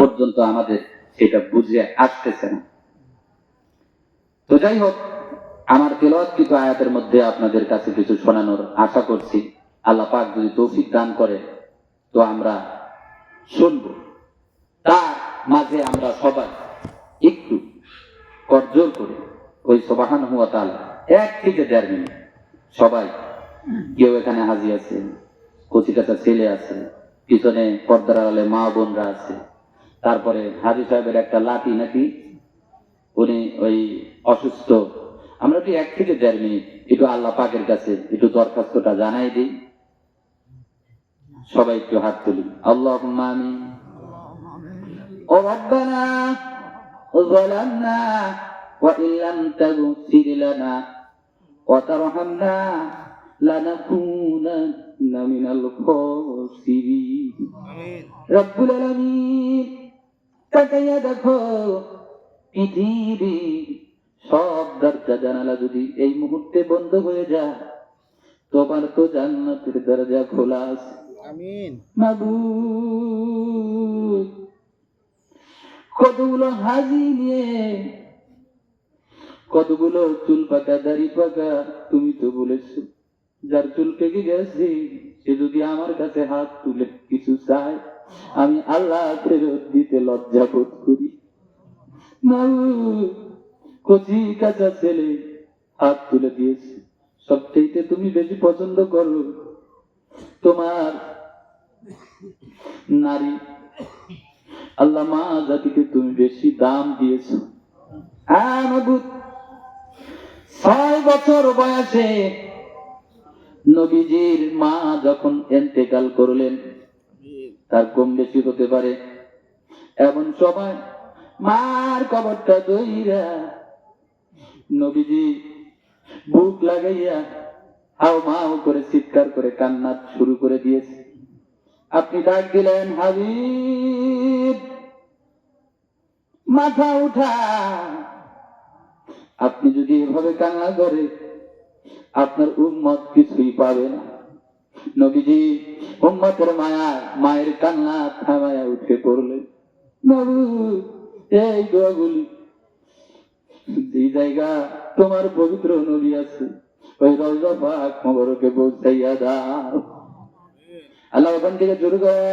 পর্যন্ত আমাদের সেটা বুঝে আসতেছে না। তো যাই হোক, আমার তেলাওয়াতকৃত আয়াতের মধ্যে আপনাদের কাছে কিছু শোনানোর আশা করছি। আল্লাহ পাক যদি তৌফিক দান করে তো আমরা শুনবো। তার মাঝে আমরা সবাই একটু করজোর করে ওই সুবহানাহু ওয়া তাআলা 1 থেকে 1.5 মিনিট সবাই, কেউ এখানে হাজির আছে, কচি কাঁচা ছেলে আছে, পিছনে পর্দার আড়ালে মা বোনরা আছে, তারপরে হাজী সাহেবের একটা লাঠি নাকি উনি ওই অসুস্থ। আমরা একটু 1 থেকে 1.5 মিনিট একটু আল্লাহ পাকের কাছে একটু দরখাস্তটা জানাই দিই। সবাই একটু হাত তুলি। আল্লাহুম্মা আমিন। ও রব্বানা যালামনা ওয়া ইল্লাম তাগফির লানা ওয়া তারহামনা লানাকুনান্না মিনাল খাসিরিন। আমিন। রব্বুল আলামিন, তাকাইয়া দেখো পৃথিবী সব দরজা জানালা যদি এই মুহূর্তে বন্ধ হয়ে যায়, তোমার তো জান্নাতের দরজা খোলা আছে। আমিন। মাবুদ, কতগুলো হাজি নিয়ে, কতগুলো চুল পাকা দাড়ি পাকা, তুমি তো বলেছো যার চুল পেকে গেছে সে যদি আমার কাছে হাত তুলে কিছু চায় আমি আল্লাহ ফেরত দিতে লজ্জা বোধ করি। কচি কাঁচা ছেলে হাত তুলে দিয়েছে, সবচেয়ে তুমি বেশি পছন্দ করো তোমার নারী। আল্লাহ মা জাতিকে তুমি বেশি দাম দিয়েছো। 6 বছর বয়সে নবীজির মা যখন ইন্তেকাল করলেন, তার কম বেশি হতে পারে, এমন সময় মার কবরটা ধইরা নবীজি বুক লাগাইয়া হাও মাও করে চিৎকার করে কান্না শুরু করে দিয়েছে। আপনি ডাক দিলেন, হাবিব মাথা উঠা। আপনি যদি এভাবে কান্না করে আপনার উম্মত কিছুই পাবে না। নবীজি উম্মতের মায়া, মায়ের কান্না থামায়া উঠে পড়লেন। এই দোয়াগুলি যে জায়গা তোমার পবিত্র নবী আছে ওই রওজা পাক মোবারকে পৌঁছাইয়া দাও। আল্লাহ ওখান থেকে শুরু করে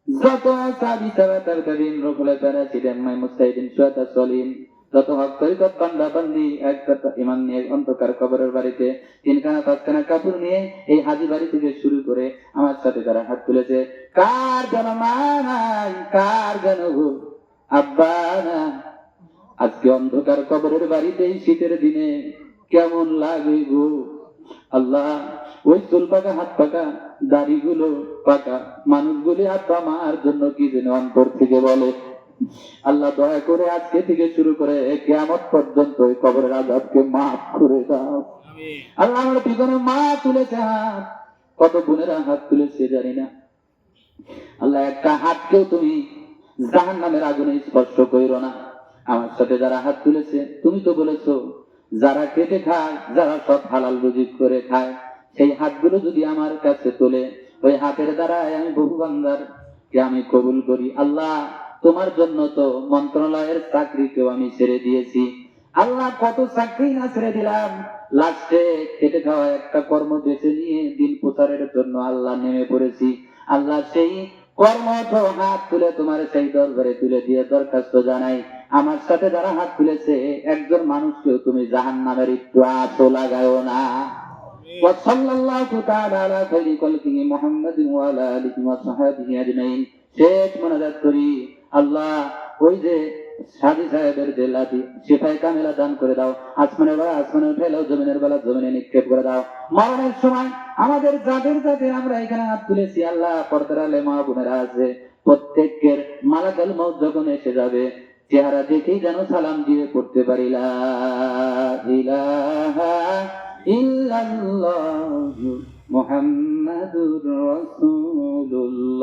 যত সাহাবী সাহাবাতার কারীম রসুলের প্যারা ছিলেন, মাই মুস্তাহিদিন সুহাদা সলিম, যত হক তরিকত বান্দা বান্দি একটা ইমান নিয়ে অন্ধকার কবরের বাড়িতে 3খানা 5খানা কাপড় নিয়ে এই হাজি বাড়ি থেকে শুরু করে আমার সাথে যারা হাত তুলেছে, কার যেন মা নাই, কার যেন আব্বা না, আজকে অন্ধকার কবরের বাড়িতে এই শীতের দিনে কেমন লাগে গো আল্লাহ। ওই চুল পাকা হাত পাকা দাড়িগুলো পাকা মানুষগুলি আব্বা মার জন্য কি যেন অন্তর থেকে বলে। আল্লাহ দয়া করে আজকে থেকে শুরু করে কিয়ামত পর্যন্ত ওই কবরের আযাবকে মাফ করে দাও। আল্লাহ আমার পিছনে মা তুলেছে হাত, কত বোনেরা হাত তুলেছে জানি না। আল্লাহ একটা হাতকেও তুমি জাহান্নামের আগুনে স্পর্শ কইরো না। আমার সাথে যারা হাত তুলেছে তুমি তো বলেছো যারা কেটে খায়, যারা সব হালাল রুজি করে খায়, সেই হাতগুলো যদি আমার কাছে তোলে ওই হাতের দ্বারাই আমি বহু বান্দার কে আমি কবুল করি। আল্লাহ তোমার জন্য তো মন্ত্রণালয়ের চাকরিকেও আমি ছেড়ে দিয়েছি। আল্লাহ কত চাকরি না ছেড়ে দিলাম, লাস্টে খেটে খাওয়া একটা কর্ম বেছে নিয়ে দিন প্রচারের জন্য আল্লাহ নেমে পড়েছি। আল্লাহ সেই কর্মঠ হাত তুলে তোমার সেই দরবারে তুলে দিয়ে দরখাস্ত জানাই, আমার সাথে যারা হাত তুলেছে একজন মানুষকেও তুমি জাহান্নামের একটু আঁচও লাগাও না। ওয়া সাল্লাল্লাহু তাআলা আলা খায়রি খালকিহি মুহাম্মাদিন ওয়া আলা আলিহি ওয়া সাহবিহি আজমাইন। শেষ মোনাজাত করি, আল্লাহ ওই যে হাজী সাহেবের যে লাঠি শিফায়ে কামিলা দান করে দাও, আসমানের বেলা আসমানে উঠাইলাও, জমিনের বেলা জমিনে নিক্ষেপ করে দাও। মরণের সময় আমাদের যাদের যাদের আমরা এখানে হাত তুলেছি আল্লাহ পর্দার আলে মা বোনেরা আছে, প্রত্যেকের মালাকুল মউত যখন এসে যাবে চেহারা দেখেই যেন সালাম দিয়ে পড়তে পারি লা ইলাহা ইল্লাল্লাহু মুহাম্মাদুর রাসূলুল্লাহ।